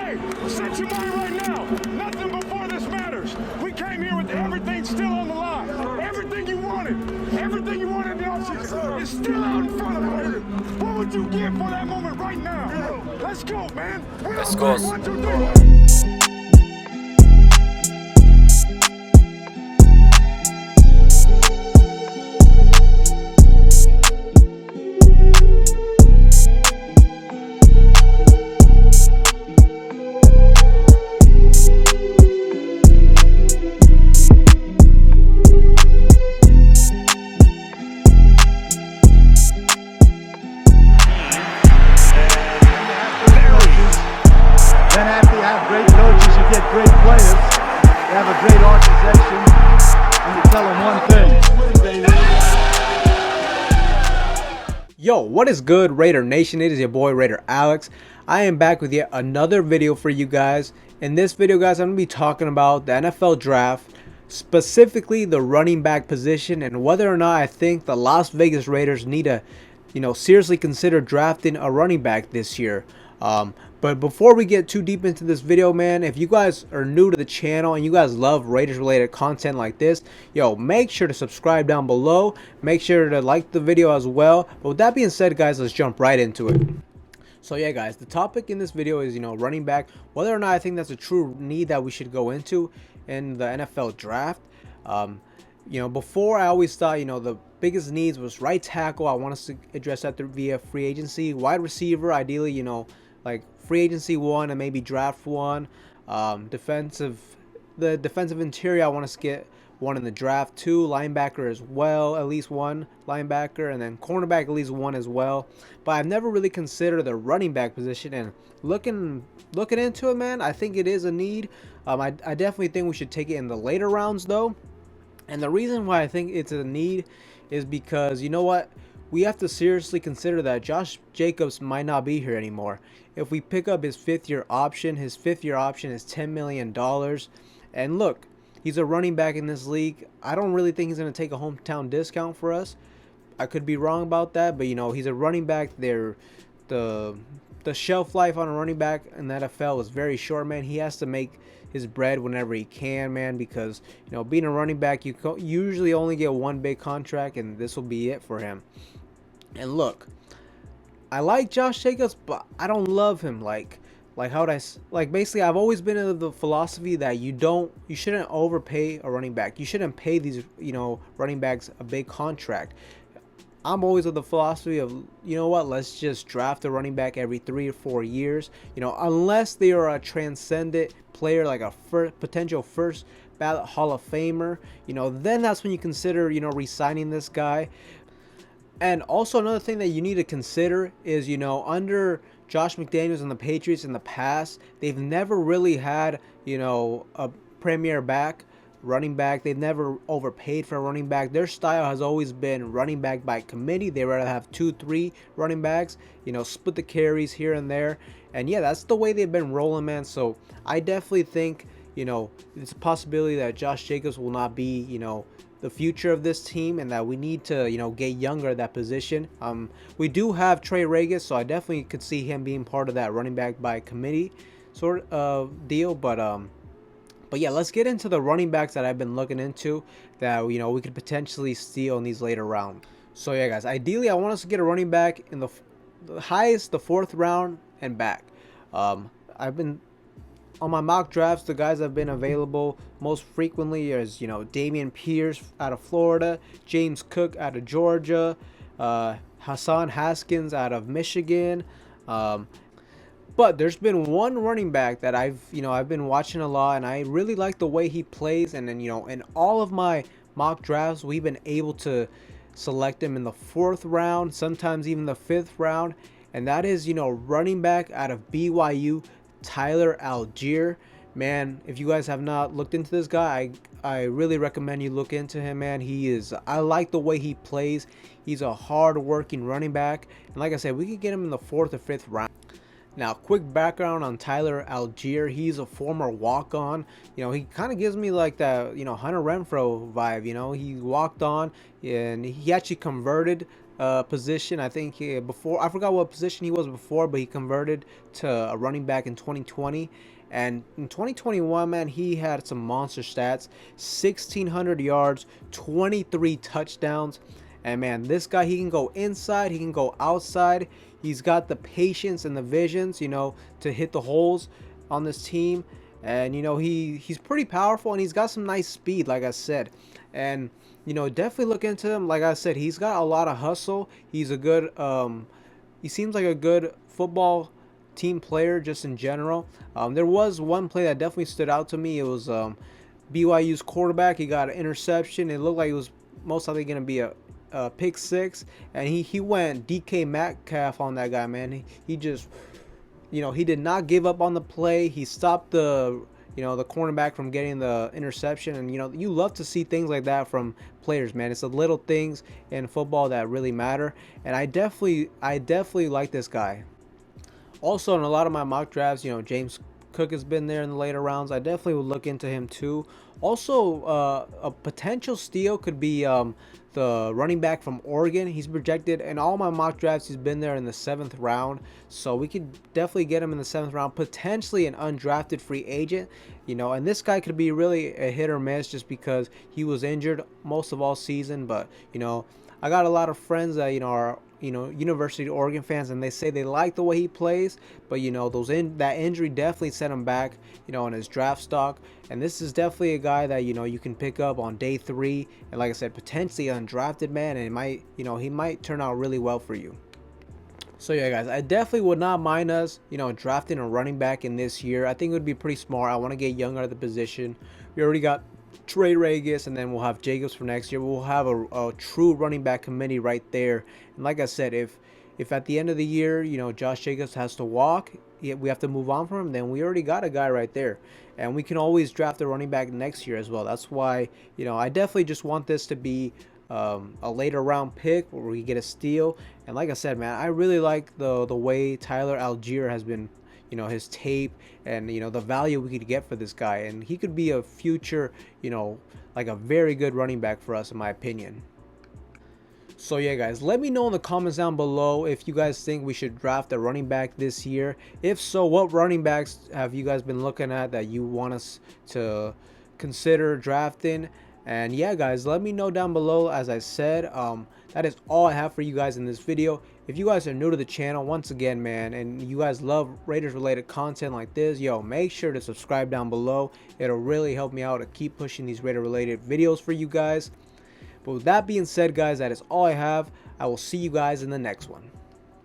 Hey, set your mind right now. Nothing before this matters. We came here with everything still on the line. Everything you wanted in the offseason is still out in front of you. What would you give for that moment right now? Let's go, man. Let's go. 1, 2, 3. Have a great organization, and you tell them one thing. Yo, what is good, Raider Nation? It is your boy Raider Alex. I am back with yet another video for you guys. In this video, guys, I'm going to be talking about the NFL draft, specifically the running back position, and whether or not I think the Las Vegas Raiders need to, seriously consider drafting a running back this year. But before we get too deep into this video, man, if you guys are new to the channel and you guys love Raiders related content like this, yo, make sure to subscribe down below. Make sure to like the video as well. But with that being said, guys, let's jump right into it. So yeah, guys, the topic in this video is, running back, whether or not I think that's a true need that we should go into in the NFL draft. Before I always thought, the biggest needs was right tackle. I want us to address that via free agency. Wide receiver, ideally, like free agency 1 and maybe draft 1. The defensive interior, I want us to get 1 in the draft. 2 linebacker as well, at least 1 linebacker, and then cornerback at least 1 as well. But I've never really considered the running back position, and looking into it, man, I think it is a need. I definitely think we should take it in the later rounds though. And the reason why I think it's a need is because, you know what? We have to seriously consider that Josh Jacobs might not be here anymore. If we pick up his fifth-year option is $10 million. And look, he's a running back in this league. I don't really think he's going to take a hometown discount for us. I could be wrong about that, but, he's a running back. The shelf life on a running back in the NFL is very short, man. He has to make his bread whenever he can, man, because being a running back, you usually only get one big contract, and this will be it for him. And look, I like Josh Jacobs, but I don't love him. Basically, I've always been of the philosophy that you shouldn't overpay a running back. You shouldn't pay these running backs a big contract. I'm always of the philosophy of, let's just draft a running back every 3 or 4 years. Unless they are a transcendent player, like a potential first ballot Hall of Famer, then that's when you consider, re-signing this guy. And also another thing that you need to consider is, under Josh McDaniels and the Patriots in the past, they've never really had, a premier running back. They've never overpaid for a running back. Their style has always been running back by committee. They rather have 2-3 running backs, split the carries here and there. And yeah, that's the way they've been rolling, man. So I definitely think, it's a possibility that Josh Jacobs will not be, the future of this team, and that we need to, get younger at that position. We do have Trey Regis, so I definitely could see him being part of that running back by committee sort of deal. But yeah, let's get into the running backs that I've been looking into that, we could potentially steal in these later rounds. So yeah, guys, ideally I want us to get a running back in the highest, the 4th round and back. I've been on my mock drafts, the guys that have been available most frequently is, Dameon Pierce out of Florida, James Cook out of Georgia, Hassan Haskins out of Michigan. But there's been one running back that I've been watching a lot, and I really like the way he plays. And then, in all of my mock drafts, we've been able to select him in the 4th round, sometimes even the 5th round. And that is, running back out of BYU, Tyler ALLGEIER. Man, if you guys have not looked into this guy, I really recommend you look into him, man. I like the way he plays. He's a hard-working running back. And like I said, we could get him in the 4th or 5th round. Now, quick background on Tyler ALLGEIER. He's a former walk-on. He kind of gives me like that, Hunter Renfrow vibe. He walked on and he actually converted position. I think before, I forgot what position he was before, but he converted to a running back in 2020. And in 2021, man, he had some monster stats: 1,600 yards, 23 touchdowns. And man, this guy, he can go inside, he can go outside. He's got the patience and the visions, to hit the holes on this team. And he's pretty powerful, and he's got some nice speed, like I said. And definitely look into him. Like I said, he's got a lot of hustle. He's a good he seems like a good football team player just in general. There was one play that definitely stood out to me. It was BYU's quarterback. He got an interception. It looked like it was most likely going to be a pick six, and he went DK Metcalf on that guy, man. He just, he did not give up on the play. He stopped the cornerback from getting the interception. And you love to see things like that from players, man. It's the little things in football that really matter. And I definitely like this guy. Also, in a lot of my mock drafts, James Cook has been there in the later rounds. I definitely would look into him too. Also, a potential steal could be the running back from Oregon. He's projected in all my mock drafts. He's been there in the 7th round, so we could definitely get him in the 7th round. Potentially an undrafted free agent, and this guy could be really a hit or miss just because he was injured most of all season. But I got a lot of friends that are University of Oregon fans, and they say they like the way he plays, but that injury definitely set him back on his draft stock. And this is definitely a guy that you can pick up on day 3, and like I said, potentially undrafted, man, and it might he might turn out really well for you. So yeah, guys, I definitely would not mind us drafting a running back in this year. I think it would be pretty smart. I want to get younger at the position. We already got Trey Regis, and then we'll have Jacobs for next year. We'll have a true running back committee right there. And like I said, if at the end of the year, Josh Jacobs has to walk, we have to move on from him, then we already got a guy right there. And we can always draft a running back next year as well. That's why, I definitely just want this to be a later round pick where we get a steal. And like I said, man, I really like the way Tyler ALLGEIER has been, his tape, and the value we could get for this guy. And he could be a future, like a very good running back for us, in my opinion. So yeah, guys, let me know in the comments down below if you guys think we should draft a running back this year. If so, what running backs have you guys been looking at that you want us to consider drafting? And yeah, guys, let me know down below. As I said, that is all I have for you guys in this video. If you guys are new to the channel, once again, man, and you guys love Raiders related content like this, make sure to subscribe down below. It'll really help me out to keep pushing these Raider related videos for you guys. But with that being said, guys, that is all I have. I will see you guys in the next one.